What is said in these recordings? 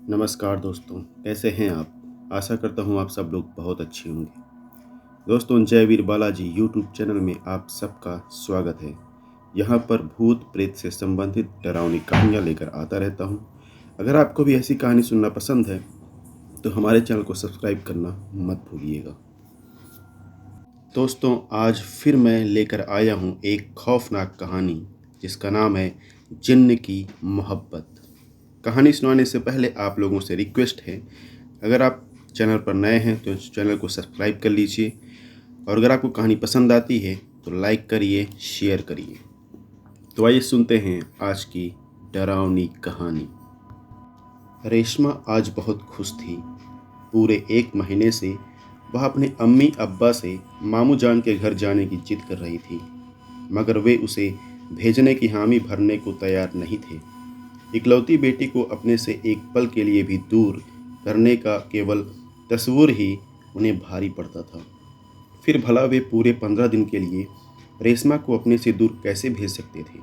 नमस्कार दोस्तों, कैसे हैं आप? आशा करता हूँ आप सब लोग बहुत अच्छे होंगे। दोस्तों, जयवीर बालाजी यूट्यूब चैनल में आप सबका स्वागत है। यहाँ पर भूत प्रेत से संबंधित डरावनी कहानियाँ लेकर आता रहता हूँ। अगर आपको भी ऐसी कहानी सुनना पसंद है तो हमारे चैनल को सब्सक्राइब करना मत भूलिएगा। दोस्तों, आज फिर मैं लेकर आया हूँ एक खौफनाक कहानी जिसका नाम है जिन्न की मोहब्बत। कहानी सुनाने से पहले आप लोगों से रिक्वेस्ट है, अगर आप चैनल पर नए हैं तो इस चैनल को सब्सक्राइब कर लीजिए और अगर आपको कहानी पसंद आती है तो लाइक करिए, शेयर करिए। तो आइए सुनते हैं आज की डरावनी कहानी। रेशमा आज बहुत खुश थी। पूरे 1 महीने से वह अपने अम्मी अब्बा से मामू जान के घर जाने की जिद कर रही थी, मगर वे उसे भेजने की हामी भरने को तैयार नहीं थे। इकलौती बेटी को अपने से एक पल के लिए भी दूर करने का केवल तस्वुर ही उन्हें भारी पड़ता था। फिर भला वे पूरे 15 दिन के लिए रेशमा को अपने से दूर कैसे भेज सकते थे?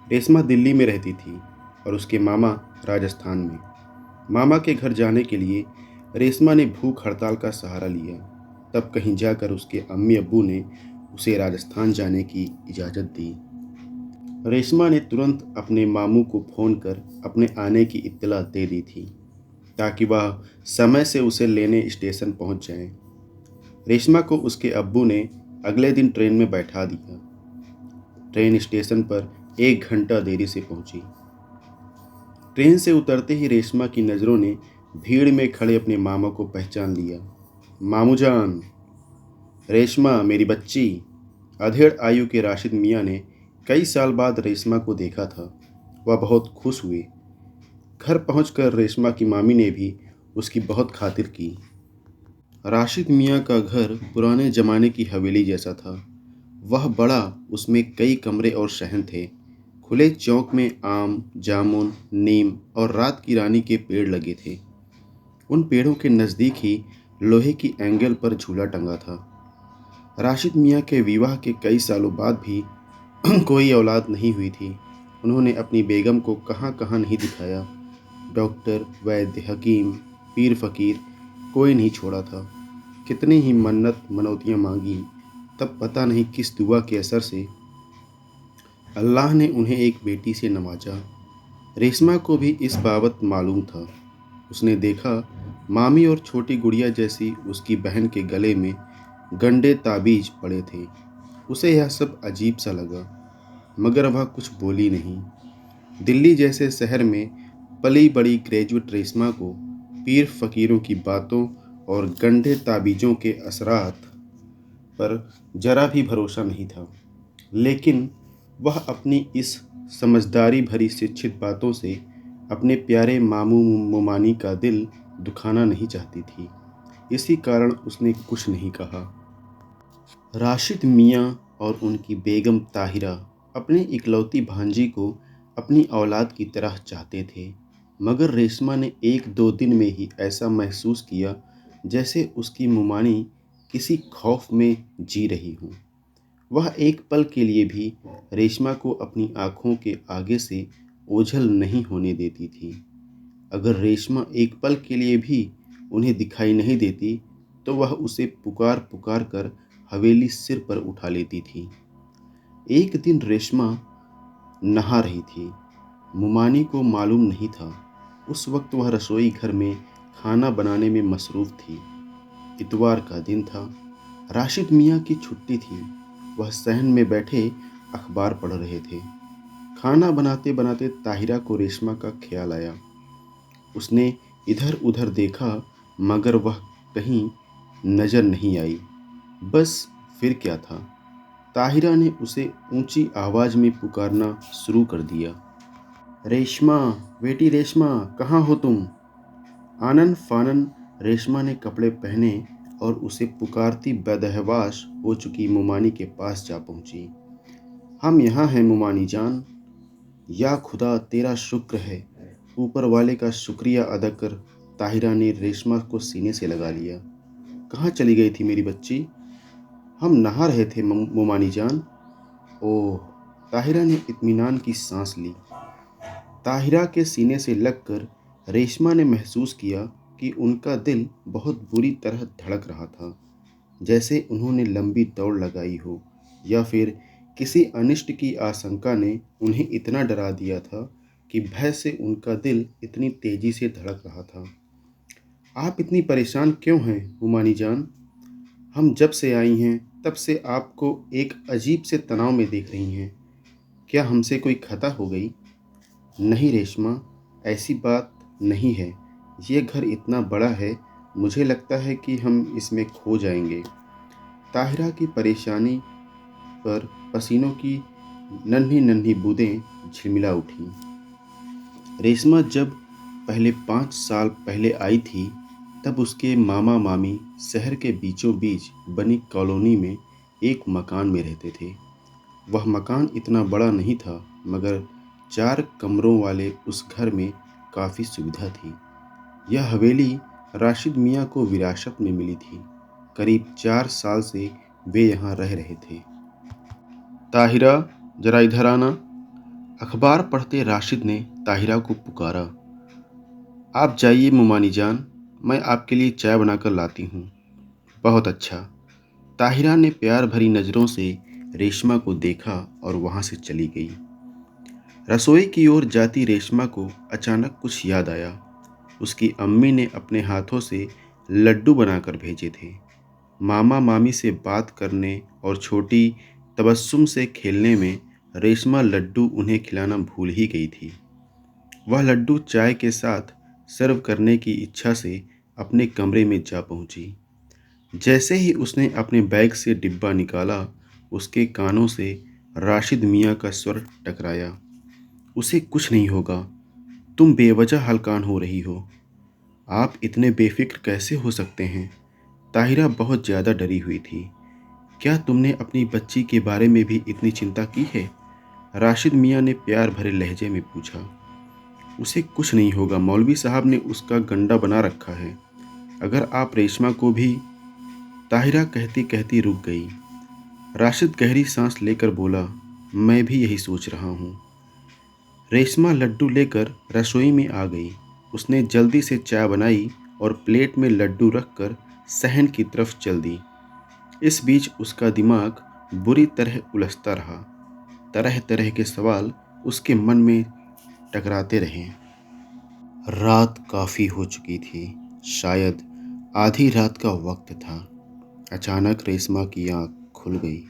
रेशमा दिल्ली में रहती थी और उसके मामा राजस्थान में। मामा के घर जाने के लिए रेशमा ने भूख हड़ताल का सहारा लिया। तब कहीं जाकर उसके अम्मी अब्बू ने उसे राजस्थान जाने की इजाज़त दी। रेशमा ने तुरंत अपने मामू को फ़ोन कर अपने आने की इत्तला दे दी थी ताकि वह समय से उसे लेने स्टेशन पहुंच जाए। रेशमा को उसके अब्बू ने अगले दिन ट्रेन में बैठा दिया। ट्रेन स्टेशन पर 1 घंटा देरी से पहुंची। ट्रेन से उतरते ही रेशमा की नज़रों ने भीड़ में खड़े अपने मामा को पहचान लिया। मामू जान! रेशमा मेरी बच्ची! अधेड़ आयु के राशिद मियाँ ने कई साल बाद रेशमा को देखा था। वह बहुत खुश हुए। घर पहुंचकर रेशमा की मामी ने भी उसकी बहुत खातिर की। राशिद मियाँ का घर पुराने ज़माने की हवेली जैसा था। वह बड़ा, उसमें कई कमरे और शयन थे। खुले चौक में आम, जामुन, नीम और रात की रानी के पेड़ लगे थे। उन पेड़ों के नज़दीक ही लोहे की एंगल पर झूला टंगा था। राशिद मियाँ के विवाह के कई सालों बाद भी कोई औलाद नहीं हुई थी। उन्होंने अपनी बेगम को कहाँ कहाँ नहीं दिखाया। डॉक्टर, वैद्य, हकीम, पीर फकीर कोई नहीं छोड़ा था। कितनी ही मन्नत मनौतियाँ मांगी, तब पता नहीं किस दुआ के असर से अल्लाह ने उन्हें एक बेटी से नवाजा। रेशमा को भी इस बाबत मालूम था। उसने देखा मामी और छोटी गुड़िया जैसी उसकी बहन के गले में गंडे ताबीज पड़े थे। उसे यह सब अजीब सा लगा, मगर वह कुछ बोली नहीं। दिल्ली जैसे शहर में पली बड़ी ग्रेजुएट रेशमा को पीर फकीरों की बातों और गंढे ताबीज़ों के असरात पर जरा भी भरोसा नहीं था। लेकिन वह अपनी इस समझदारी भरी शिक्षित बातों से अपने प्यारे मामू मोमानी का दिल दुखाना नहीं चाहती थी। इसी कारण उसने कुछ नहीं कहा। राशिद मियाँ और उनकी बेगम ताहिरा अपनी इकलौती भांजी को अपनी औलाद की तरह चाहते थे, मगर रेशमा ने 1-2 दिन में ही ऐसा महसूस किया जैसे उसकी मुमानी किसी खौफ में जी रही हो। वह एक पल के लिए भी रेशमा को अपनी आंखों के आगे से ओझल नहीं होने देती थी। अगर रेशमा एक पल के लिए भी उन्हें दिखाई नहीं देती तो वह उसे पुकार पुकार कर हवेली सिर पर उठा लेती थी। एक दिन रेशमा नहा रही थी। मुमानी को मालूम नहीं था। उस वक्त वह रसोई घर में खाना बनाने में मसरूफ़ थी। इतवार का दिन था। राशिद मियाँ की छुट्टी थी। वह सहन में बैठे अखबार पढ़ रहे थे। खाना बनाते बनाते ताहिरा को रेशमा का ख्याल आया। उसने इधर उधर देखा, मगर वह कहीं नज़र नहीं आई। बस फिर क्या था, ताहिरा ने उसे ऊंची आवाज़ में पुकारना शुरू कर दिया। रेशमा, बेटी रेशमा, कहाँ हो तुम? आनन फानन रेशमा ने कपड़े पहने और उसे पुकारती बदहवास हो चुकी मुमानी के पास जा पहुंची। हम यहाँ हैं मुमानी जान। या खुदा, तेरा शुक्र है। ऊपर वाले का शुक्रिया अदा कर ताहिरा ने रेशमा को सीने से लगा लिया। कहाँ चली गई थी मेरी बच्ची? हम नहा रहे थे मोमानी जान। ओह! ताहिरा ने इत्मीनान की सांस ली। ताहिरा के सीने से लगकर रेशमा ने महसूस किया कि उनका दिल बहुत बुरी तरह धड़क रहा था, जैसे उन्होंने लंबी दौड़ लगाई हो या फिर किसी अनिष्ट की आशंका ने उन्हें इतना डरा दिया था कि भय से उनका दिल इतनी तेजी से धड़क रहा था। आप इतनी परेशान क्यों हैं, हुमानी जान? हम जब से आई हैं तब से आपको एक अजीब से तनाव में देख रही हैं। क्या हमसे कोई खता हो गई? नहीं रेशमा, ऐसी बात नहीं है। ये घर इतना बड़ा है, मुझे लगता है कि हम इसमें खो जाएंगे। ताहिरा की परेशानी पर पसीनों की नन्ही नन्ही बूंदें झिलमिला उठीं। रेशमा जब पहले 5 साल पहले आई थी, तब उसके मामा मामी शहर के बीचों बीच बनी कॉलोनी में एक मकान में रहते थे। वह मकान इतना बड़ा नहीं था, मगर 4 कमरों वाले उस घर में काफ़ी सुविधा थी। यह हवेली राशिद मियाँ को विरासत में मिली थी। करीब 4 साल से वे यहाँ रह रहे थे। ताहिरा, जरा इधर आना। अखबार पढ़ते राशिद ने ताहिरा को पुकारा। आप जाइए मुमानी जान, मैं आपके लिए चाय बनाकर लाती हूँ। बहुत अच्छा। ताहिरा ने प्यार भरी नज़रों से रेशमा को देखा और वहाँ से चली गई। रसोई की ओर जाती रेशमा को अचानक कुछ याद आया। उसकी अम्मी ने अपने हाथों से लड्डू बनाकर भेजे थे। मामा मामी से बात करने और छोटी तबस्सुम से खेलने में रेशमा लड्डू उन्हें खिलाना भूल ही गई थी। वह लड्डू चाय के साथ सर्व करने की इच्छा से अपने कमरे में जा पहुंची। जैसे ही उसने अपने बैग से डिब्बा निकाला, उसके कानों से राशिद मियाँ का स्वर टकराया। उसे कुछ नहीं होगा, तुम बेवजह हलकान हो रही हो। आप इतने बेफिक्र कैसे हो सकते हैं? ताहिरा बहुत ज़्यादा डरी हुई थी। क्या तुमने अपनी बच्ची के बारे में भी इतनी चिंता की है? राशिद मियाँ ने प्यार भरे लहजे में पूछा। उसे कुछ नहीं होगा, मौलवी साहब ने उसका गंडा बना रखा है। अगर आप रेशमा को भी। ताहिरा कहती कहती रुक गई। राशिद गहरी सांस लेकर बोला, मैं भी यही सोच रहा हूँ। रेशमा लड्डू लेकर रसोई में आ गई। उसने जल्दी से चाय बनाई और प्लेट में लड्डू रखकर सहन की तरफ चल दी। इस बीच उसका दिमाग बुरी तरह उलझता रहा। तरह तरह के सवाल उसके मन में टकराते रहे। रात काफ़ी हो चुकी थी, शायद आधी रात का वक्त था। अचानक रेशमा की आंख खुल गई।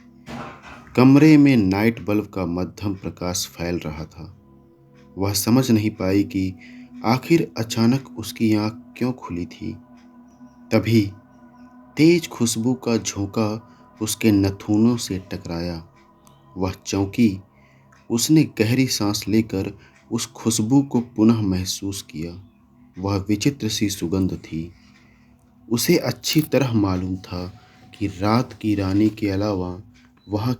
कमरे में नाइट बल्ब का मध्यम प्रकाश फैल रहा था। वह समझ नहीं पाई कि आखिर अचानक उसकी आंख क्यों खुली थी। तभी तेज खुशबू का झोंका उसके नथुनों से टकराया। वह चौंकी। उसने गहरी सांस लेकर उस खुशबू को पुनः महसूस किया। वह विचित्र सी सुगंध थी। उसे अच्छी तरह मालूम था कि रात की रानी के अलावा वहाँ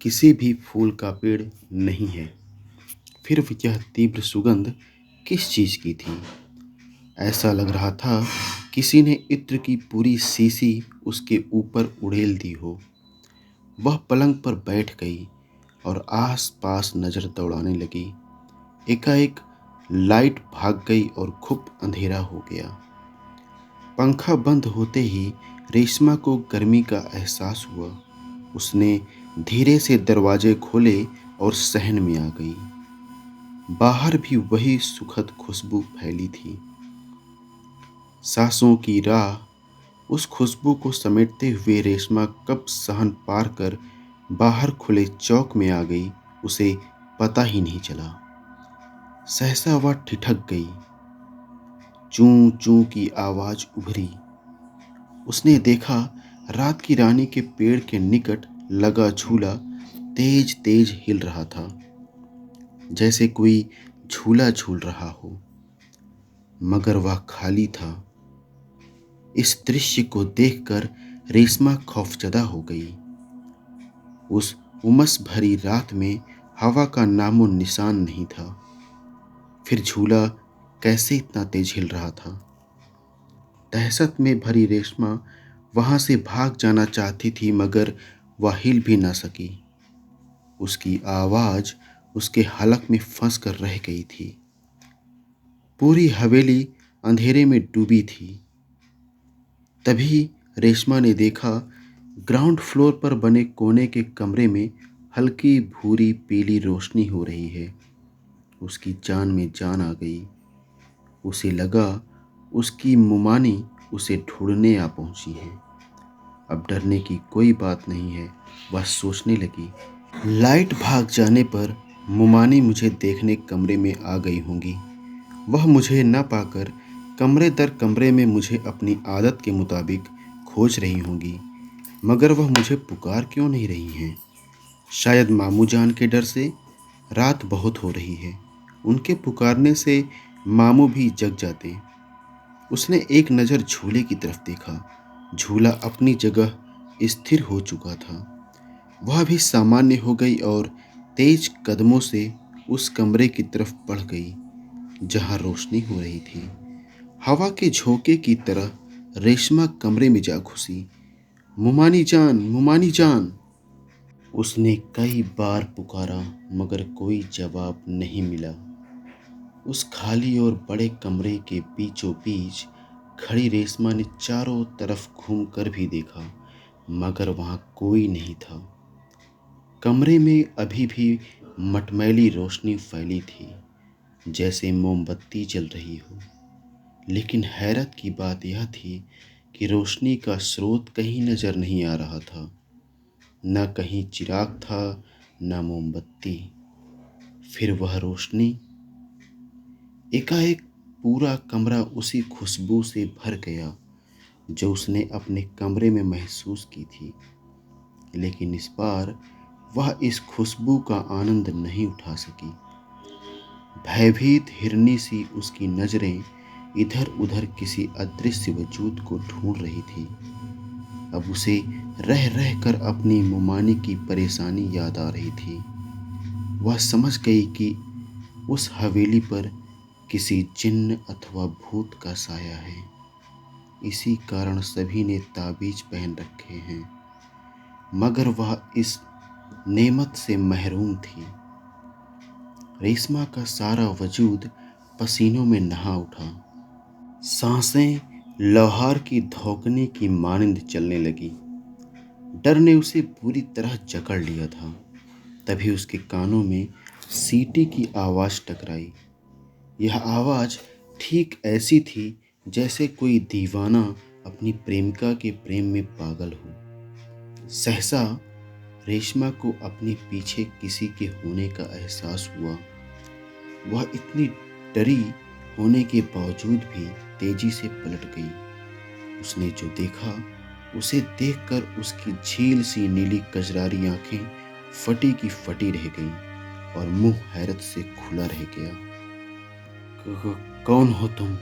किसी भी फूल का पेड़ नहीं है। फिर यह तीव्र सुगंध किस चीज़ की थी? ऐसा लग रहा था किसी ने इत्र की पूरी शीशी उसके ऊपर उड़ेल दी हो। वह पलंग पर बैठ गई और आस-पास नज़र दौड़ाने लगी। एकाएक लाइट भाग गई और खूब अंधेरा हो गया। पंखा बंद होते ही रेशमा को गर्मी का एहसास हुआ। उसने धीरे से दरवाजे खोले और सहन में आ गई। बाहर भी वही सुखद खुशबू फैली थी। सांसों की राह उस खुशबू को समेटते हुए रेशमा कब सहन पार कर बाहर खुले चौक में आ गई, उसे पता ही नहीं चला। सहसा वह ठिठक गई। चूं चूं की आवाज उभरी। उसने देखा रात की रानी के पेड़ के निकट लगा झूला तेज तेज हिल रहा था, जैसे कोई झूला झूल रहा हो, मगर वह खाली था। इस दृश्य को देखकर रेशमा खौफजदा हो गई। उस उमस भरी रात में हवा का नामो निशान नहीं था। फिर झूला कैसे इतना तेज हिल रहा था? दहशत में भरी रेशमा वहां से भाग जाना चाहती थी, मगर वह हिल भी ना सकी। उसकी आवाज उसके हलक में फंस कर रह गई थी। पूरी हवेली अंधेरे में डूबी थी। तभी रेशमा ने देखा ग्राउंड फ्लोर पर बने कोने के कमरे में हल्की भूरी पीली रोशनी हो रही है। उसकी जान में जान आ गई। उसे लगा उसकी मुमानी उसे ढूंढने आ पहुंची है। अब डरने की कोई बात नहीं है, वह सोचने लगी। लाइट भाग जाने पर मुमानी मुझे देखने कमरे में आ गई होंगी। वह मुझे न पाकर कमरे दर कमरे में मुझे अपनी आदत के मुताबिक खोज रही होंगी, मगर वह मुझे पुकार क्यों नहीं रही हैं? शायद मामू जान के डर से। रात बहुत हो रही है, उनके पुकारने से मामू भी जग जाते। उसने एक नज़र झूले की तरफ देखा। झूला अपनी जगह स्थिर हो चुका था। वह भी सामान्य हो गई और तेज कदमों से उस कमरे की तरफ बढ़ गई जहां रोशनी हो रही थी। हवा के झोंके की तरह रेशमा कमरे में जा घुसी। मुमानी जान, मुमानी जान, उसने कई बार पुकारा मगर कोई जवाब नहीं मिला। उस खाली और बड़े कमरे के बीचों बीच खड़ी रेशमा ने चारों तरफ घूमकर भी देखा, मगर वहां कोई नहीं था। कमरे में अभी भी मटमैली रोशनी फैली थी, जैसे मोमबत्ती जल रही हो। लेकिन हैरत की बात यह थी कि रोशनी का स्रोत कहीं नजर नहीं आ रहा था। न कहीं चिराग था, न मोमबत्ती। फिर वह रोशनी, एकाएक पूरा कमरा उसी खुशबू से भर गया जो उसने अपने कमरे में महसूस की थी। लेकिन इस बार वह इस खुशबू का आनंद नहीं उठा सकी। भयभीत हिरनी सी उसकी नजरें इधर उधर किसी अदृश्य वजूद को ढूंढ रही थी। अब उसे रह रह कर अपनी मुमानी की परेशानी याद आ रही थी। वह समझ गई कि उस हवेली पर किसी जिन्न अथवा भूत का साया है। इसी कारण सभी ने ताबीज पहन रखे हैं, मगर वह इस नेमत से महरूम थी। रेशमा का सारा वजूद पसीनों में नहा उठा। सांसें लोहार की धौंकने की मानिंद चलने लगी। डर ने उसे पूरी तरह जकड़ लिया था। तभी उसके कानों में सीटी की आवाज़ टकराई। यह आवाज़ ठीक ऐसी थी जैसे कोई दीवाना अपनी प्रेमिका के प्रेम में पागल हो। सहसा रेशमा को अपने पीछे किसी के होने का एहसास हुआ। वह इतनी डरी होने के बावजूद भी तेजी से पलट गई। उसने जो देखा उसे देखकर उसकी झील सी नीली कजरारी आंखें फटी की फटी रह गईं और मुंह हैरत से खुला रह गया। कौन हो तुम?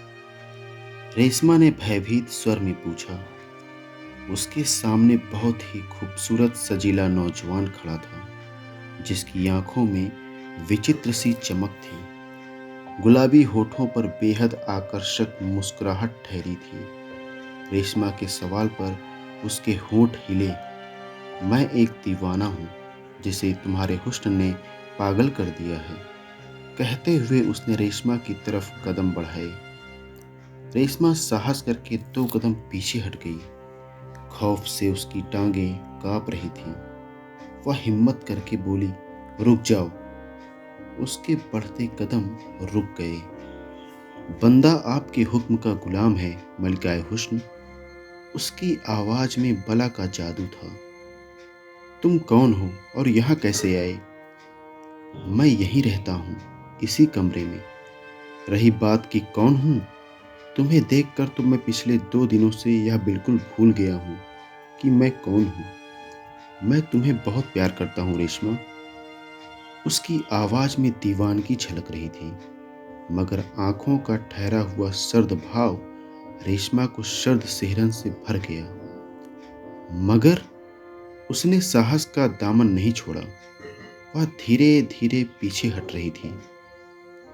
रेशमा ने भयभीत स्वर में पूछा। उसके सामने बहुत ही खूबसूरत सजीला नौजवान खड़ा था, जिसकी आंखों में विचित्र सी चमक थी। गुलाबी होठों पर बेहद आकर्षक मुस्कुराहट ठहरी थी। रेशमा के सवाल पर उसके होंठ हिले। मैं एक दीवाना हूँ जिसे तुम्हारे हुस्न ने पागल कर दिया है, कहते हुए उसने रेशमा की तरफ कदम बढ़ाए। रेशमा साहस करके 2 कदम पीछे हट गई। खौफ से उसकी टांगें कांप रही थीं। वह हिम्मत करके बोली, रुक जाओ। उसके बढ़ते कदम रुक गए। बंदा आपके हुक्म का गुलाम है मलिकाए हुस्न। उसकी आवाज में बला का जादू था। तुम कौन हो और यहाँ कैसे आए? मैं यहीं रहता हूँ, इसी कमरे में। रही बात कि कौन हूँ, तुम्हें देखकर तो मैं पिछले 2 दिनों से यह बिल्कुल भूल गया हूँ कि मैं कौन हूँ। मैं तुम्हें बहुत प्यार करता हूँ रेशमा। उसकी आवाज में दीवानगी झलक रही थी, मगर आंखों का ठहरा हुआ सर्द भाव रेशमा को सर्द सिहरन से भर गया। मगर उसने साहस का दामन नहीं छोड़ा। वह धीरे धीरे पीछे हट रही थी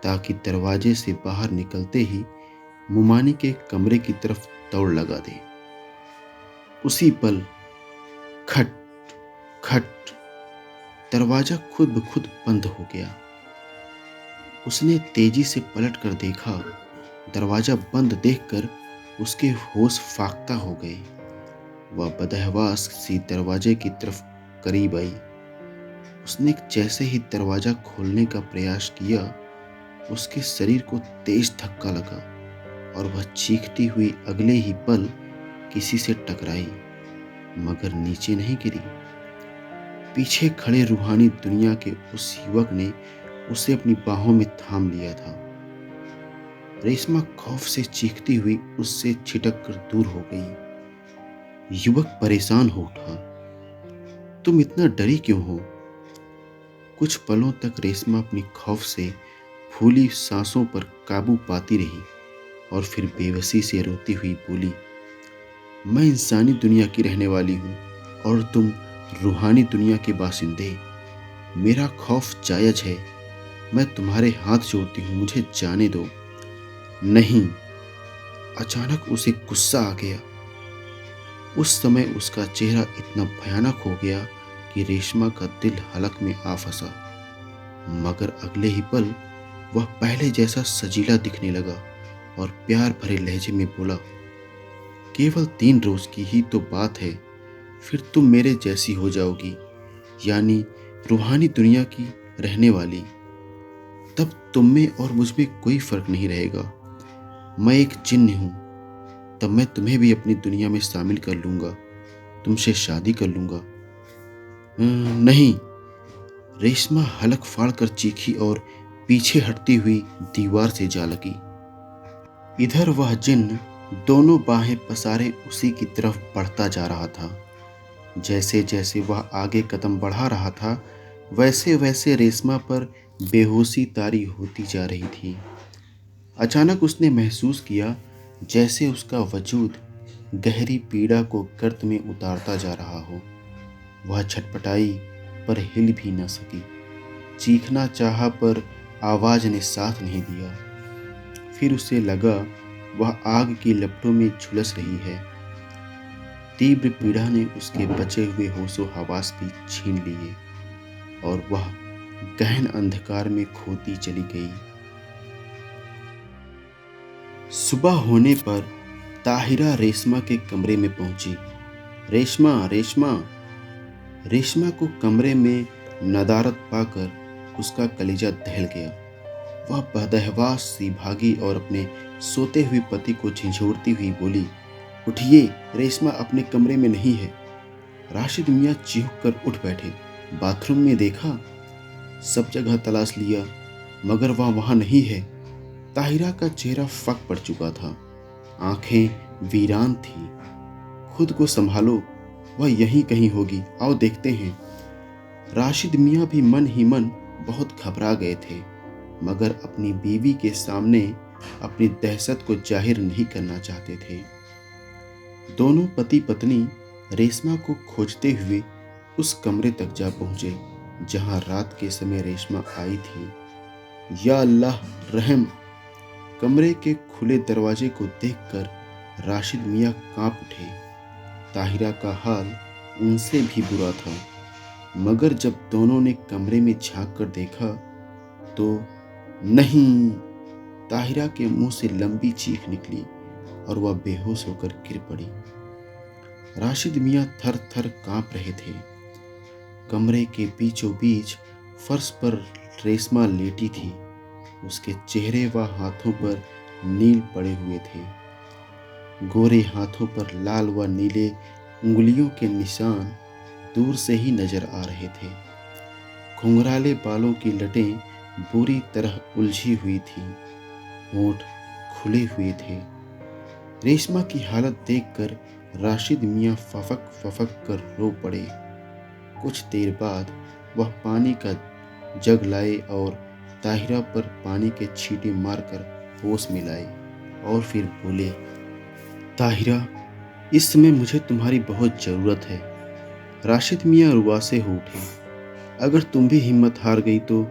ताकि दरवाजे से बाहर निकलते ही मुमानी के कमरे की तरफ दौड़ लगा दे। उसी पल खट खट दरवाजा खुद ब खुद बंद हो गया। उसने तेजी से पलट कर देखा दरवाजा बंद देखकर उसके होश फाख्ता हो गए। वह बदहवास सी दरवाजे की तरफ करीब आई। उसने जैसे ही दरवाजा खोलने का प्रयास किया, उसके शरीर को तेज धक्का लगा और वह चीखती हुई अगले ही पल किसी से टकराई, मगर नीचे नहीं गिरी। पीछे खड़े रूहानी दुनिया के उस युवक ने उसे अपनी बाहों में थाम लिया था। रेशमा खौफ से चीखती हुई उससे छिटक कर दूर हो गई। युवक परेशान हो उठा। तुम इतना डरी क्यों हो? कुछ पलों तक रेशमा अपनी खौफ से फूली सांसों पर काबू पाती रही और फिर बेबसी से रोती हुई बोली, मैं इंसानी दुनिया की रहने वाली हूँ और तुम रूहानी दुनिया के बाशिंदे। मेरा खौफ जायज है। मैं तुम्हारे हाथ जोड़ती हूँ, मुझे जाने दो। नहीं। अचानक उसे गुस्सा आ गया। उस समय उसका चेहरा इतना भयानक हो गया कि रेशमा का दिल हलक में आ फंसा, मगर अगले ही पल वह पहले जैसा सजीला दिखने लगा और प्यार भरे लहजे में बोला, केवल 3 रोज की ही तो बात है, फिर तुम मेरे जैसी हो जाओगी, यानी रूहानी दुनिया की रहने वाली। तब तुम में और मुझ में कोई फर्क नहीं रहेगा। मैं एक जिन्न हूँ। तब मैं तुम्हें भी अपनी दुनिया में शामिल कर लूंगा, तुमसे शादी कर लूंगा। नहीं। रेशमा हलक फाड़ कर चीखी और पीछे हटती हुई दीवार से जा लगी। इधर वह जिन्न दोनों बाहें पसारे उसी की तरफ बढ़ता जा रहा था। जैसे जैसे वह आगे कदम बढ़ा रहा था, वैसे वैसे रेशमा पर बेहोशी तारी होती जा रही थी। अचानक उसने महसूस किया जैसे उसका वजूद गहरी पीड़ा को गर्त में उतारता जा रहा हो। वह छटपटाई पर हिल भी न सकी। चीखना चाहा पर आवाज ने साथ नहीं दिया। फिर उसे लगा वह आग की लपटों में झुलस रही है। तीव्र पीड़ा ने उसके बचे हुए होशो हवास भी छीन लिए और वह गहन अंधकार में खोती चली गई। सुबह होने पर ताहिरा रेशमा के कमरे में पहुंची। रेशमा, रेशमा। रेशमा को कमरे में नदारद पाकर उसका कलेजा दहल गया। वह बदहवास सी भागी और अपने सोते हुए पति को झिझोड़ती हुई बोली, उठिए, रेशमा अपने कमरे में नहीं है। राशिद मियाँ चीख कर उठ बैठे। बाथरूम में देखा, सब जगह तलाश लिया, मगर वह वहां नहीं है। ताहिरा का चेहरा फक पड़ चुका था, आंखें वीरान थी। खुद को संभालो, वह यहीं कहीं होगी, आओ देखते हैं। राशिद मियाँ भी मन ही मन बहुत घबरा गए थे, मगर अपनी बीवी के सामने अपनी दहशत को जाहिर नहीं करना चाहते थे। दोनों पति पत्नी रेशमा को खोजते हुए उस कमरे तक जा पहुंचे जहां रात के समय रेशमा आई थी। या अल्लाह रहम। कमरे के खुले दरवाजे को देखकर राशिद मियाँ कांप उठे। ताहिरा का हाल उनसे भी बुरा था, मगर जब दोनों ने कमरे में झांक कर देखा तो नहीं। ताहिरा के मुंह से लंबी चीख निकली और वह बेहोश होकर गिर पड़ी। राशिद मियाँ थर थर कांप रहे थे। कमरे के बीचों बीच फर्श पर रेशमा लेटी थी। उसके चेहरे व हाथों पर नील पड़े हुए थे। गोरे हाथों पर लाल व नीले उंगलियों के निशान दूर से ही नजर आ रहे थे। घुंघराले बालों की लटें बुरी तरह उलझी हुई थीं। होंठ खुले हुए थे। रेशमा की हालत देखकर राशिद मियाँ फफक फफक कर रो पड़े। कुछ देर बाद वह पानी का जग लाए और ताहिरा पर पानी के छींटे मारकर होश में लाए और फिर बोले, ताहिरा, इस समय मुझे तुम्हारी बहुत ज़रूरत है। राशिद मियाँ रुआसे हो उठे। अगर तुम भी हिम्मत हार गई तो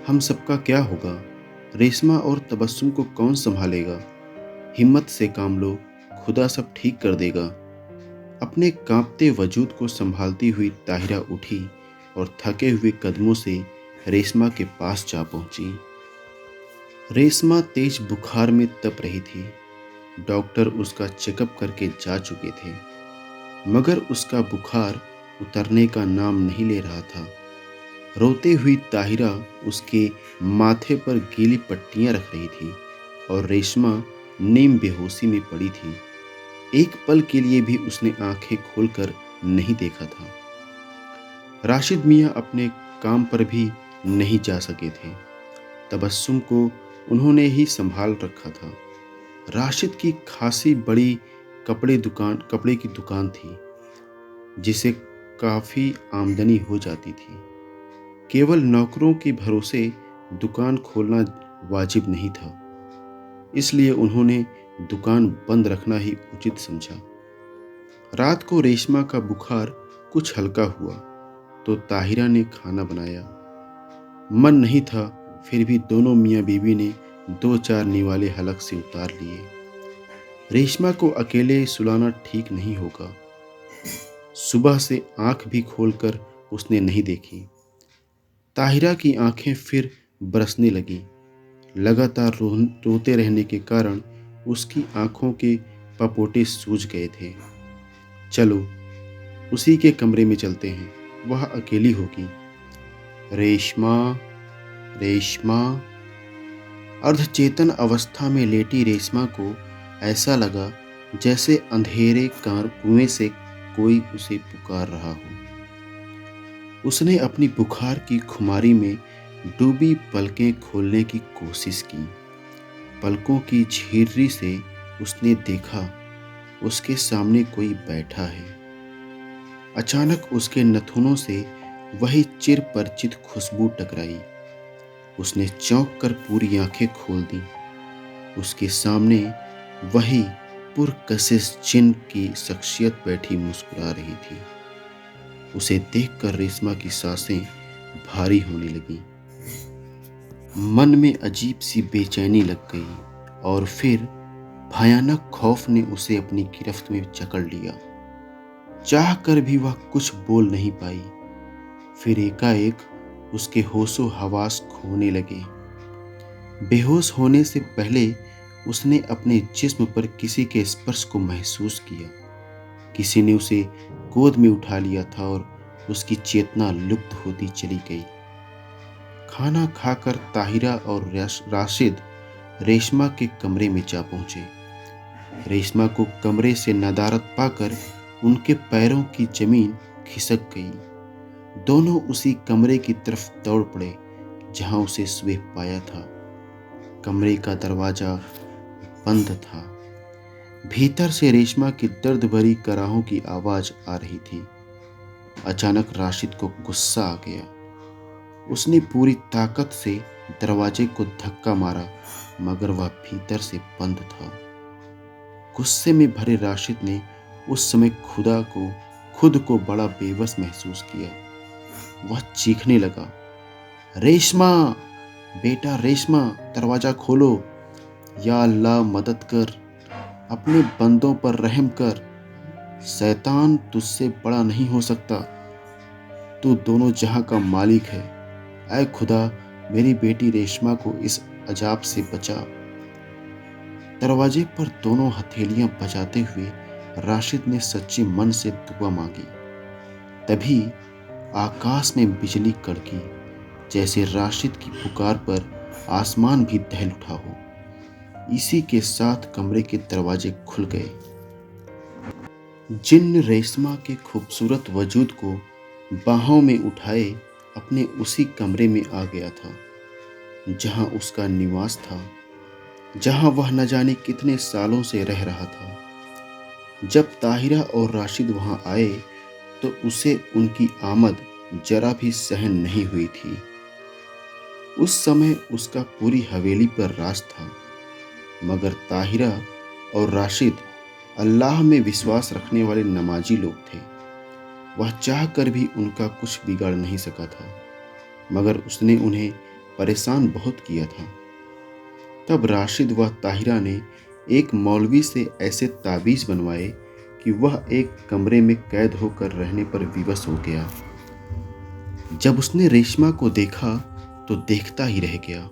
हम सबका क्या होगा? रेशमा और तबस्सुम को कौन संभालेगा? हिम्मत से काम लो, खुदा सब ठीक कर देगा। अपने कांपते वजूद को संभालती हुई ताहिरा उठी और थके हुए कदमों से रेशमा के पास जा पहुंची। रेशमा तेज बुखार में तप रही थी। डॉक्टर उसका चेकअप करके जा चुके थे, मगर उसका बुखार उतरने का नाम नहीं ले रहा था। रोती हुई ताहिरा उसके माथे पर गीली पट्टियां रख रही थी और रेशमा नीम बेहोशी में पड़ी थी। एक पल के लिए भी उसने आंखें खोलकर नहीं देखा था। राशिद मियाँ अपने काम पर भी नहीं जा सके थे। तबस्सुम को उन्होंने ही संभाल रखा था। राशिद की खासी बड़ी कपड़े की दुकान थी, जिसे काफ़ी आमदनी हो जाती थी। केवल नौकरों के भरोसे दुकान खोलना वाजिब नहीं था, इसलिए उन्होंने दुकान बंद रखना ही उचित समझा। रात को रेशमा का बुखार कुछ हल्का हुआ तो ताहिरा ने खाना बनाया। मन नहीं था, फिर भी दोनों मियाँ बीवी ने 2-4 निवाले हलक से उतार लिए। रेशमा को अकेले सुलाना ठीक नहीं होगा। सुबह से आंख भी खोलकर उसने नहीं देखी। ताहिरा की आंखें फिर बरसने लगीं। लगातार रोते रहने के कारण उसकी आंखों के पपोटे सूज गए थे। चलो उसी के कमरे में चलते हैं, वह अकेली होगी। रेशमा, रेशमा। अर्धचेतन अवस्था में लेटी रेशमा को ऐसा लगा जैसे अंधेरे कुएं से कोई उसे पुकार रहा हो। उसने अपनी बुखार की खुमारी में डूबी पलकें खोलने की कोशिश की। पलकों की झिर्री से उसने देखा उसके सामने कोई बैठा है। अचानक उसके नथुनों से वही चिर परिचित खुशबू टकराई। उसने चौंक कर पूरी आंखें खोल दी। उसके सामने वही पुरकशिश जिन्न की शख्सियत बैठी मुस्कुरा रही थी। उसे देखकर रेशमा की सांसें भारी होने लगी। मन में अजीब सी बेचैनी लग गई और फिर भयानक खौफ ने उसे अपनी गिरफ्त में जकड़ लिया। चाह कर भी वह कुछ बोल नहीं पाई। फिर एकाएक उसके होशो हवास खोने लगे। बेहोश होने से पहले उसने अपने जिस्म पर किसी के स्पर्श को महसूस किया। किसी ने उसे गोद में उठा लिया था और उसकी चेतना लुप्त होती चली गई। खाना खाकर ताहिरा और राशिद रेशमा के कमरे में जा पहुंचे। रेशमा को कमरे से नदारद पाकर उनके पैरों की जमीन खिसक गई। दोनों उसी कमरे की तरफ दौड़ पड़े जहां उसे सुबह पाया था। कमरे का दरवाजा बंद था। भीतर से रेशमा की दर्द भरी कराहों की आवाज आ रही थी। अचानक राशिद को गुस्सा आ गया। उसने पूरी ताकत से दरवाजे को धक्का मारा, मगर वह भीतर से बंद था। गुस्से में भरे राशिद ने उस समय खुद को बड़ा बेबस महसूस किया। वह चीखने लगा, रेशमा, बेटा रेशमा, दरवाजा खोलो। या अल्लाह मदद कर, अपने बंदों पर रहम कर। शैतान तुझसे बड़ा नहीं हो सकता। तू दोनों जहां का मालिक है। ऐ खुदा, मेरी बेटी रेशमा को इस अजाब से बचा। दरवाजे पर दोनों हथेलियां बजाते हुए राशिद ने सच्चे मन से दुआ मांगी। तभी आकाश में बिजली कड़की, जैसे राशिद की पुकार पर आसमान भी दहल उठा हो। इसी के साथ कमरे के दरवाजे खुल गए। जिन्न रेशमा के खूबसूरत वजूद को बाहों में उठाए अपने उसी कमरे में आ गया था जहां उसका निवास था, जहां वह न जाने कितने सालों से रह रहा था। जब ताहिरा और राशिद वहां आए तो उसे उनकी आमद जरा भी सहन नहीं हुई थी। उस समय उसका पूरी हवेली पर राज था, मगर ताहिरा और राशिद अल्लाह में विश्वास रखने वाले नमाजी लोग थे। वह चाह कर भी उनका कुछ बिगाड़ नहीं सका था, मगर उसने उन्हें परेशान बहुत किया था। तब राशिद व ताहिरा ने एक मौलवी से ऐसे ताबीज बनवाए कि वह एक कमरे में कैद होकर रहने पर विवश हो गया। जब उसने रेशमा को देखा तो देखता ही रह गया।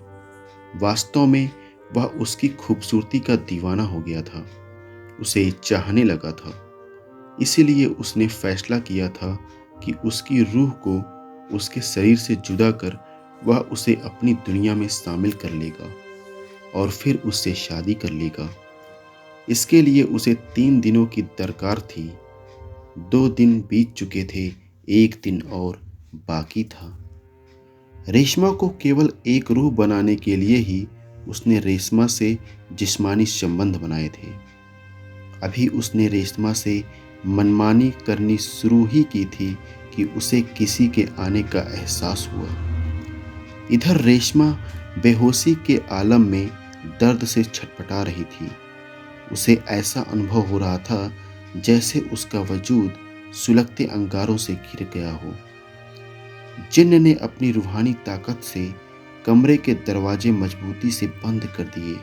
वास्तव में वह उसकी खूबसूरती का दीवाना हो गया था, उसे चाहने लगा था। इसीलिए उसने फैसला किया था कि उसकी रूह को उसके शरीर से जुदा कर वह उसे अपनी दुनिया में शामिल कर लेगा और फिर उससे शादी कर लेगा। इसके लिए उसे 3 दिनों की दरकार थी। 2 दिन बीत चुके थे, 1 दिन और बाकी था। रेशमा को केवल एक रूह बनाने के लिए ही उसने रेशमा से जिस्मानी संबंध बनाए थे। अभी उसने रेशमा से मनमानी करनी शुरू ही की थी कि उसे किसी के आने का एहसास हुआ। इधर रेशमा बेहोशी के आलम में दर्द से छटपटा रही थी। उसे ऐसा अनुभव हो रहा था जैसे उसका वजूद सुलगते अंगारों से घिर गया हो। जिन्न ने अपनी रूहानी ताकत से कमरे के दरवाजे मजबूती से बंद कर दिए।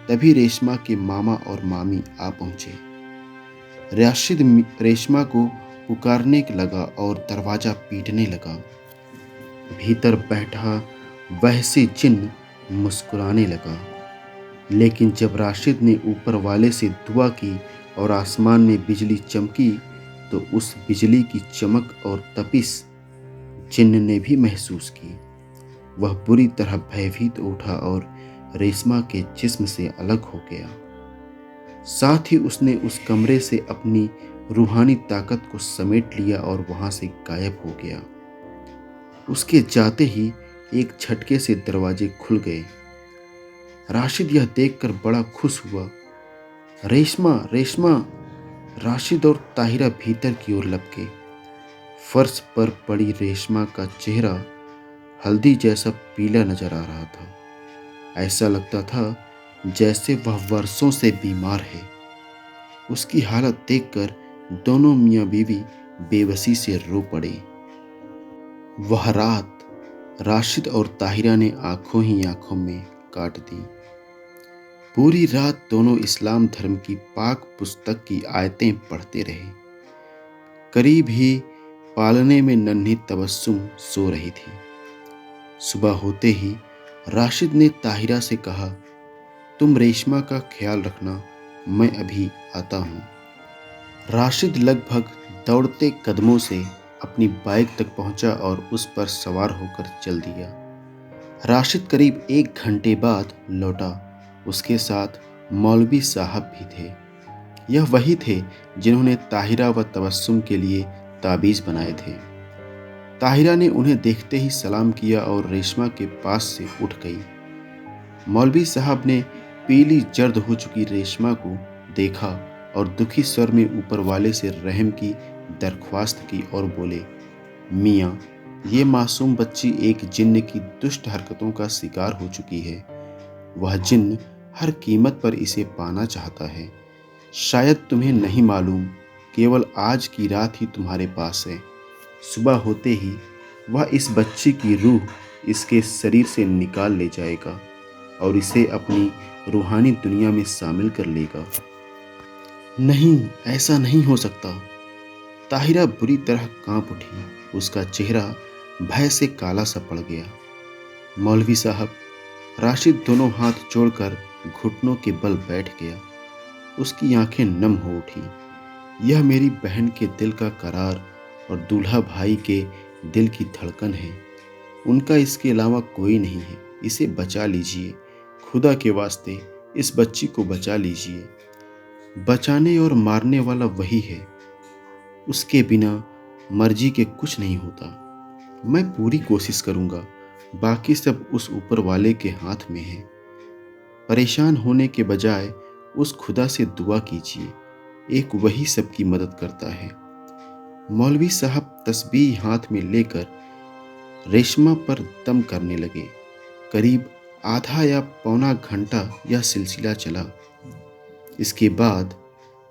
तभी रेशमा के मामा और मामी आ पहुंचे। राशिद रेशमा को पुकारने लगा और दरवाजा पीटने लगा। भीतर बैठा वहशी जिन्न मुस्कुराने लगा। लेकिन जब राशिद ने ऊपर वाले से दुआ की और आसमान में बिजली चमकी, तो उस बिजली की चमक और तपिश जिन्न ने भी महसूस की। वह बुरी तरह भयभीत उठा और रेशमा के जिस्म से अलग हो गया। साथ ही उसने उस कमरे से अपनी रूहानी ताकत को समेट लिया और वहां से गायब हो गया। उसके जाते ही एक झटके से दरवाजे खुल गए। राशिद यह देखकर बड़ा खुश हुआ। रेशमा, रेशमा! राशिद और ताहिरा भीतर की ओर लपके। फर्श पर पड़ी रेशमा का चेहरा हल्दी जैसा पीला नजर आ रहा था। ऐसा लगता था जैसे वह वर्षों से बीमार है। उसकी हालत देखकर दोनों मियाँ बीवी बेबसी से रो पड़े। वह रात राशिद और ताहिरा ने आंखों ही आंखों में काट दी। पूरी रात दोनों इस्लाम धर्म की पाक पुस्तक की आयतें पढ़ते रहे। करीब ही पालने में नन्ही तबस्सुम सो रही थी। सुबह होते ही राशिद ने ताहिरा से कहा, तुम रेशमा का ख्याल रखना, मैं अभी आता हूँ। राशिद लगभग दौड़ते कदमों से अपनी बाइक तक पहुंचा और उस पर सवार होकर चल दिया। राशिद करीब 1 घंटे बाद लौटा। उसके साथ मौलवी साहब भी थे। यह वही थे जिन्होंने ताहिरा व तबस्सुम के लिए ताबीज़ बनाए थे। ताहिरा ने उन्हें देखते ही सलाम किया और रेशमा के पास से उठ गई। मौलवी साहब ने पीली जर्द हो चुकी रेशमा को देखा और दुखी स्वर में ऊपर वाले से रहम की दरख्वास्त की और बोले, मियाँ, ये मासूम बच्ची एक जिन्न की दुष्ट हरकतों का शिकार हो चुकी है। वह जिन्न हर कीमत पर इसे पाना चाहता है। शायद तुम्हें नहीं मालूम, केवल आज की रात ही तुम्हारे पास है। सुबह होते ही वह इस बच्ची की रूह इसके शरीर से निकाल ले जाएगा और इसे अपनी रूहानी दुनिया में शामिल कर लेगा। नहीं, ऐसा नहीं हो सकता। ताहिरा बुरी तरह कांप उठी। उसका चेहरा भय से काला सा पड़ गया। मौलवी साहब, राशिद दोनों हाथ जोड़कर घुटनों के बल बैठ गया। उसकी आंखें नम हो उठी। यह मेरी बहन के दिल का करार और दूल्हा भाई के दिल की धड़कन है। उनका इसके अलावा कोई नहीं है। इसे बचा लीजिए, खुदा के वास्ते इस बच्ची को बचा लीजिए। बचाने और मारने वाला वही है। उसके बिना मर्जी के कुछ नहीं होता। मैं पूरी कोशिश करूंगा, बाकी सब उस ऊपर वाले के हाथ में है। परेशान होने के बजाय उस खुदा से दुआ कीजिए, एक वही सबकी मदद करता है। मौलवी साहब तस्बीह हाथ में लेकर रेशमा पर दम करने लगे। करीब आधा या पौना घंटा यह सिलसिला चला। इसके बाद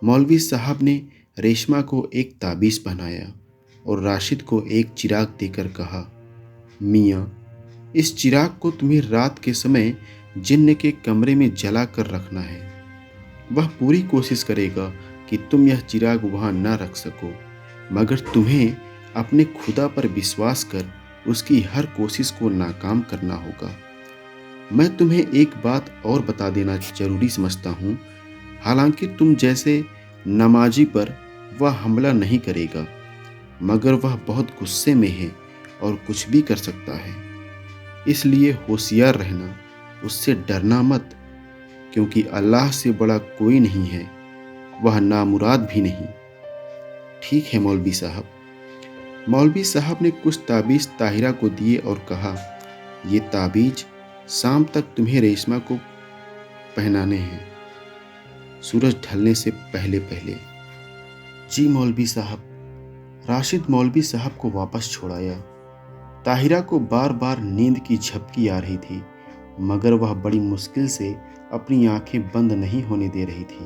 मौलवी साहब ने रेशमा को एक ताबीज़ पहनाया और राशिद को एक चिराग देकर कहा, मियाँ, इस चिराग को तुम्हें रात के समय जिन्न के कमरे में जला कर रखना है। वह पूरी कोशिश करेगा कि तुम यह चिराग वहाँ न रख सको, मगर तुम्हें अपने खुदा पर विश्वास कर उसकी हर कोशिश को नाकाम करना होगा। मैं तुम्हें एक बात और बता देना जरूरी समझता हूँ। हालांकि तुम जैसे नमाजी पर वह हमला नहीं करेगा, मगर वह बहुत गुस्से में है और कुछ भी कर सकता है। इसलिए होशियार रहना, उससे डरना मत, क्योंकि अल्लाह से बड़ा कोई नहीं है, वह नामुराद भी नहीं। ठीक है मौलवी साहब। मौलवी साहब ने कुछ ताबीज़ ताहिरा को दिए और कहा, ये ताबीज़ शाम तक तुम्हें रेशमा को पहनाने हैं, सूरज ढलने से पहले पहले। जी मौलवी साहब। राशिद मौलवी साहब को वापस छोड़ाया। ताहिरा को बार बार नींद की झपकी आ रही थी, मगर वह बड़ी मुश्किल से अपनी आंखें बंद नहीं होने दे रही थी।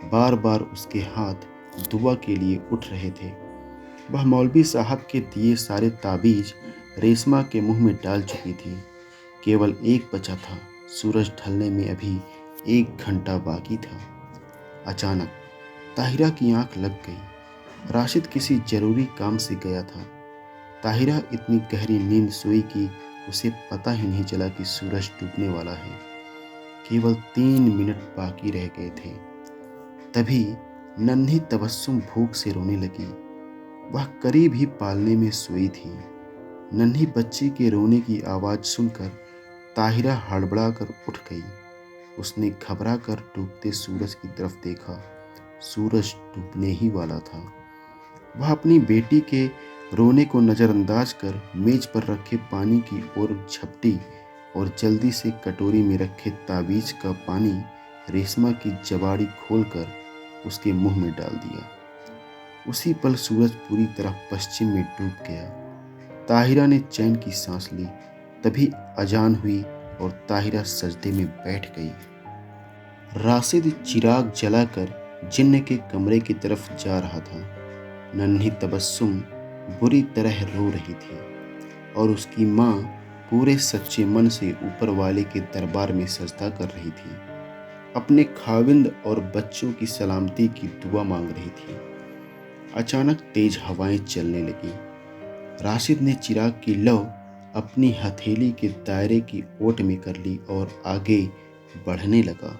बार बार उसके हाथ दुआ के लिए उठ रहे थे। वह मौलवी साहब के दिए सारे ताबीज रेशमा के मुंह में डाल चुकी थी। केवल एक बचा था। सूरज ढलने में अभी 1 घंटा बाकी था। अचानक ताहिरा की आंख लग गई। राशिद किसी जरूरी काम से गया था। ताहिरा इतनी गहरी नींद सोई कि उसे पता ही नहीं चला कि सूरज डूबने वाला है। केवल 3 मिनट बाकी रह गए थे। तभी नन्ही तबस्सुम भूख से रोने लगी। वह करीब ही पालने में सोई थी। नन्ही बच्ची के रोने की आवाज़ सुनकर ताहिरा हड़बड़ा कर उठ गई। उसने घबरा कर डूबते सूरज की तरफ देखा। सूरज डूबने ही वाला था। वह अपनी बेटी के रोने को नज़रअंदाज कर मेज पर रखे पानी की ओर झपटी और जल्दी से कटोरी में रखे ताबीज का पानी रेशमा की जबाड़ी खोलकर उसके मुंह में डाल दिया। उसी पल सूरज पूरी तरह पश्चिम में डूब गया। ताहिरा ने चैन की सांस ली। तभी अजान हुई और ताहिरा सजदे में बैठ गई। राशिद चिराग जलाकर जिन्न के कमरे की तरफ जा रहा था। नन्ही तबस्सुम बुरी तरह रो रही थी और उसकी माँ पूरे सच्चे मन से ऊपर वाले के दरबार में सजदा कर रही थी। अपने खाविंद और बच्चों की सलामती की दुआ मांग रही थी। अचानक तेज हवाएं चलने लगी। राशिद ने चिराग की लौ अपनी हथेली के दायरे की ओट में कर ली और आगे बढ़ने लगा।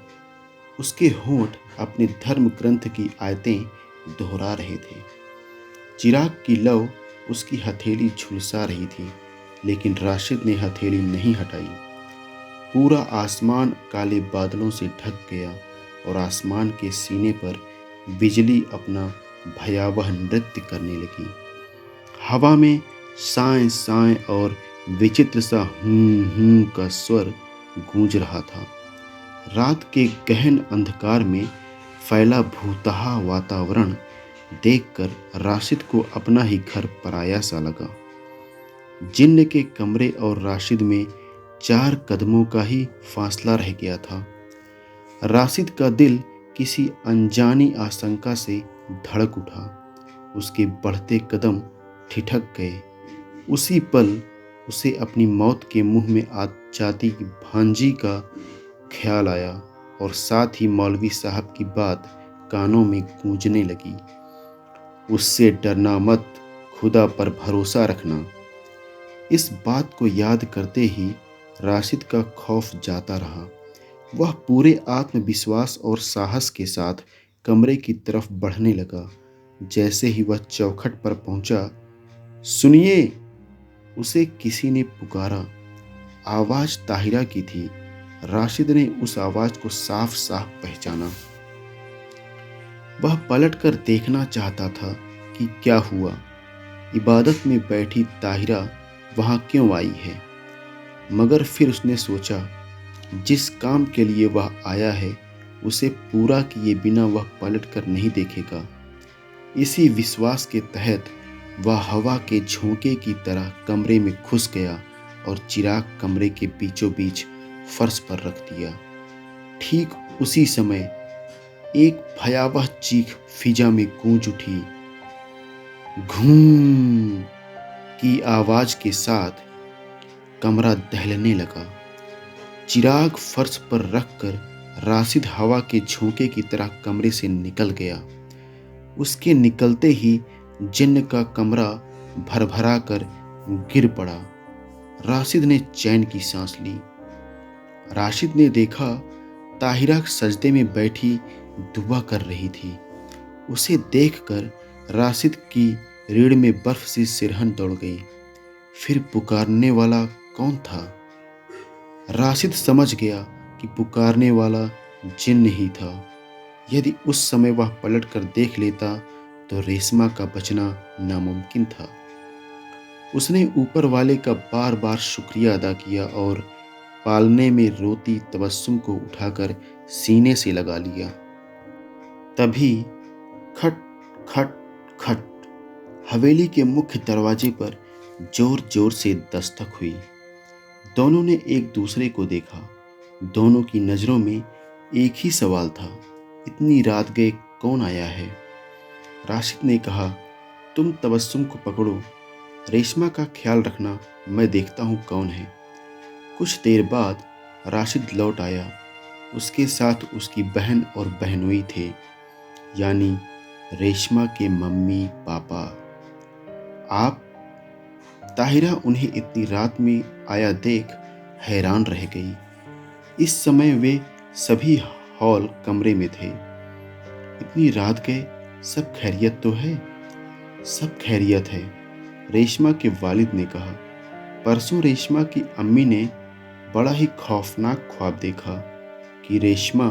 उसके होंठ अपने धर्म ग्रंथ की आयतें दोहरा रहे थे। चिराग की लौ उसकी हथेली झुलसा रही थी, लेकिन राशिद ने हथेली नहीं हटाई। पूरा आसमान काले बादलों से ढक गया और आसमान के सीने पर बिजली अपना भयावह नृत्य करने लगी। हवा में साएं साएं और विचित्र सा हूं का स्वर गूंज रहा था। रात के गहन अंधकार में फैला भूतहा वातावरण देखकर राशिद को अपना ही घर पराया सा लगा। जिन्न के कमरे और राशिद में 4 कदमों का ही फासला रह गया था। राशिद का दिल किसी अनजानी आशंका से धड़क उठा। उसके बढ़ते कदम ठिठक गए। उसी पल उसे अपनी मौत के मुंह में आ जाती भांजी का ख्याल आया और साथ ही मौलवी साहब की बात कानों में गूंजने लगी। उससे डरना मत, खुदा पर भरोसा रखना। इस बात को याद करते ही राशिद का खौफ जाता रहा। वह पूरे आत्मविश्वास और साहस के साथ कमरे की तरफ बढ़ने लगा। जैसे ही वह चौखट पर पहुंचा, सुनिए, उसे किसी ने पुकारा। आवाज ताहिरा की थी। राशिद ने उस आवाज को साफ साफ पहचाना। वह पलटकर देखना चाहता था कि क्या हुआ। इबादत में बैठी ताहिरा वहां क्यों आई है, मगर फिर उसने सोचा, जिस काम के लिए वह आया है उसे पूरा किए बिना वह पलटकर नहीं देखेगा। इसी विश्वास के तहत वह हवा के झोंके की तरह कमरे में घुस गया और चिराग कमरे के बीचों बीच फर्श पर रख दिया। ठीक उसी समय एक भयावह चीख फिजा में गूंज उठी। घूम की आवाज के साथ कमरा दहलने लगा। चिराग फर्श पर रखकर राशिद हवा के झोंके की तरह कमरे से निकल गया। उसके निकलते ही जिन्न का कमरा भरभरा कर गिर पड़ा। राशिद ने चैन की सांस ली। राशिद ने देखा ताहिरा सजदे में बैठी दुआ कर रही थी। उसे देखकर राशिद की रीढ़ में बर्फ सी सिरहन दौड़ गई। फिर पुकारने वाला कौन था? राशिद समझ गया कि पुकारने वाला जिन्न ही था। यदि उस समय वह पलट कर देख लेता तो रेशमा का बचना नामुमकिन था। उसने ऊपर वाले का बार बार शुक्रिया अदा किया और पालने में रोती तबस्सुम को उठाकर सीने से लगा लिया। तभी खट खट खट हवेली के मुख्य दरवाजे पर जोर जोर से दस्तक हुई। दोनों ने एक दूसरे को देखा। दोनों की नजरों में एक ही सवाल था, इतनी रात गए कौन आया है? राशिद ने कहा, तुम तबस्सुम को पकड़ो, रेशमा का ख्याल रखना, मैं देखता हूँ कौन है। कुछ देर बाद राशिद लौट आया। उसके साथ उसकी बहन और बहनोई थे, यानी रेशमा के मम्मी पापा। आप? ताहिरा उन्हें इतनी रात में आया देख हैरान रह गई। इस समय वे सभी हॉल कमरे में थे। इतनी रात गए, सब खैरियत तो है? सब खैरियत है, रेशमा के वालिद ने कहा। परसों रेशमा की अम्मी ने बड़ा ही खौफनाक ख्वाब देखा कि रेशमा।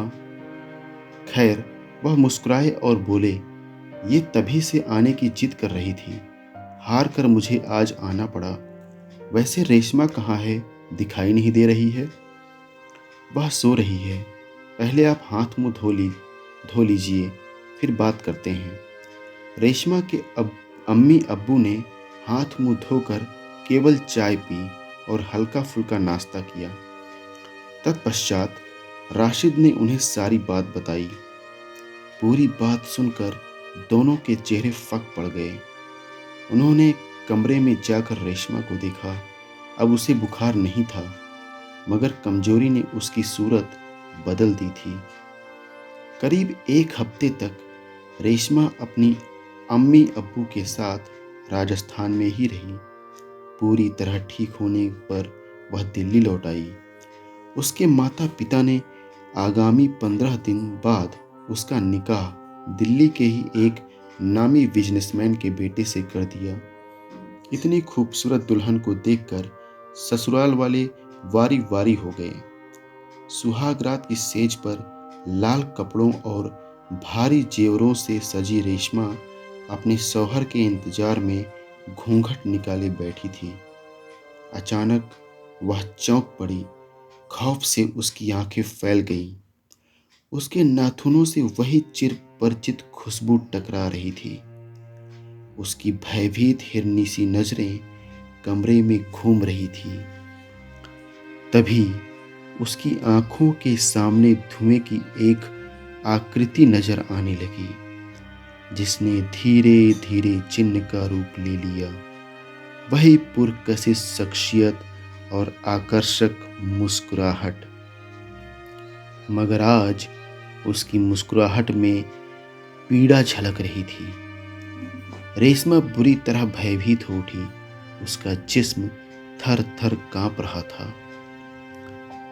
खैर, वह मुस्कुराए और बोले, ये तभी से आने की जिद कर रही थी, हार कर मुझे आज आना पड़ा। वैसे रेशमा कहाँ है? दिखाई नहीं दे रही है। वह सो रही है। पहले आप हाथ मुंह धो लीजिए, फिर बात करते हैं। रेशमा के अम्मी अब्बू ने हाथ मुंह धोकर केवल चाय पी और हल्का फुल्का नाश्ता किया। तत्पश्चात राशिद ने उन्हें सारी बात बताई। पूरी बात सुनकर दोनों के चेहरे फक पड़ गए। उन्होंने कमरे में जाकर रेशमा को देखा। अब उसे बुखार नहीं था, मगर कमजोरी ने उसकी सूरत बदल दी थी। करीब एक हफ्ते तक रेशमा अपनी अम्मी अब्बू के साथ राजस्थान में ही रही। पूरी तरह ठीक होने पर वह दिल्ली लौट आई। उसके माता पिता ने आगामी 15 दिन बाद उसका निकाह दिल्ली के ही एक नामी बिजनेसमैन के बेटे से कर दिया। इतनी खूबसूरत दुल्हन को देखकर ससुराल वाले वारी वारी हो गए। सुहाग रात की सेज पर लाल कपड़ों और भारी जेवरों से सजी रेशमा अपने शौहर के इंतजार में घूंघट निकाले बैठी थी। अचानक वह चौंक पड़ी। खौफ से उसकी आंखें फैल गईं। उसके नाखूनों से वही चिर परिचित खुशबू टकरा रही थी। उसकी भयभीत हिरनी सी नजरें कमरे में घूम रही थी। तभी उसकी आंखों के सामने धुएं की एक आकृति नजर आने लगी, जिसने धीरे धीरे जिन्न का रूप ले लिया। वही पुरकशिश शख्सियत और आकर्षक मुस्कुराहट। मगर आज उसकी मुस्कुराहट में पीड़ा झलक रही थी। रेशमा बुरी तरह भयभीत हो उठी। उसका जिस्म थर थर कांप रहा था।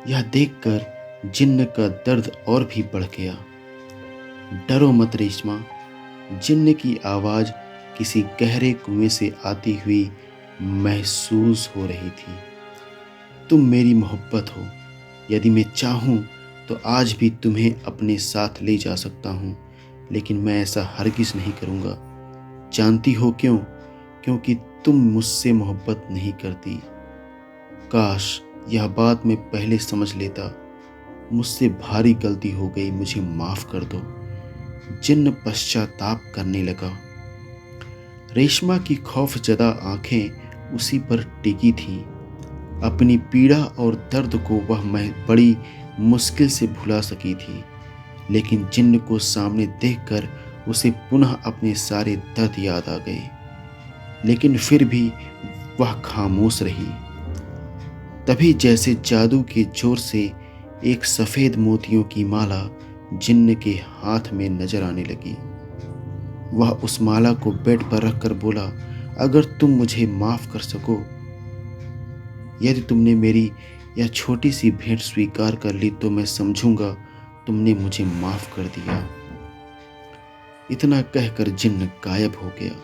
यह देखकर जिन्न का दर्द और भी बढ़ गया। डरो मत रेशमा, जिन्न की आवाज किसी गहरे कुएं से आती हुई महसूस हो रही थी। तुम मेरी मोहब्बत हो। यदि मैं चाहूं तो आज भी तुम्हें अपने साथ ले जा सकता हूं, लेकिन मैं ऐसा हरगिज नहीं करूंगा। जानती हो क्यों? क्योंकि तुम मुझसे मोहब्बत नहीं करती। काश यह बात मैं पहले समझ लेता। मुझसे भारी गलती हो गई, मुझे माफ कर दो। जिन्न पश्चाताप करने लगा। रेशमा की खौफजदा आंखें उसी पर टिकी थीं। अपनी पीड़ा और दर्द को वह बड़ी मुश्किल से भुला सकी थी, लेकिन जिन्न को सामने देखकर उसे पुनः अपने सारे दर्द याद आ गए। लेकिन फिर भी वह खामोश रही। तभी जैसे जादू के जोर से एक सफेद मोतियों की माला जिन्न के हाथ में नजर आने लगी। वह उस माला को बेड पर रखकर बोला, अगर तुम मुझे माफ कर सको, यदि तुमने मेरी यह छोटी सी भेंट स्वीकार कर ली तो मैं समझूंगा तुमने मुझे माफ कर दिया। इतना कहकर जिन्न गायब हो गया।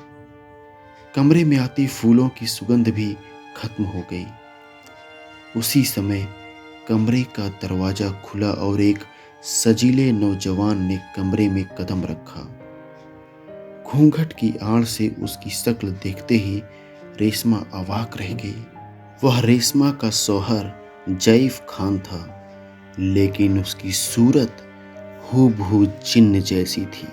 कमरे में आती फूलों की सुगंध भी खत्म हो गई। उसी समय कमरे का दरवाजा खुला और एक सजीले नौजवान ने कमरे में कदम रखा। घूंघट की आड़ से उसकी शक्ल देखते ही रेशमा अवाक रह गई। वह रेशमा का शौहर जैफ खान था, लेकिन उसकी सूरत हूबहू जिन्न जैसी थी।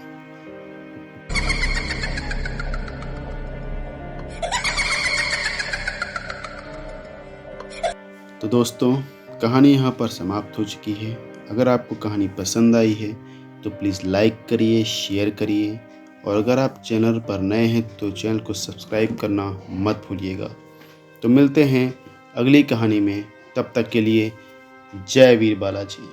तो दोस्तों, कहानी यहाँ पर समाप्त हो चुकी है। अगर आपको कहानी पसंद आई है तो प्लीज़ लाइक करिए, शेयर करिए, और अगर आप चैनल पर नए हैं तो चैनल को सब्सक्राइब करना मत भूलिएगा। तो मिलते हैं अगली कहानी में, तब तक के लिए जय वीर बालाजी।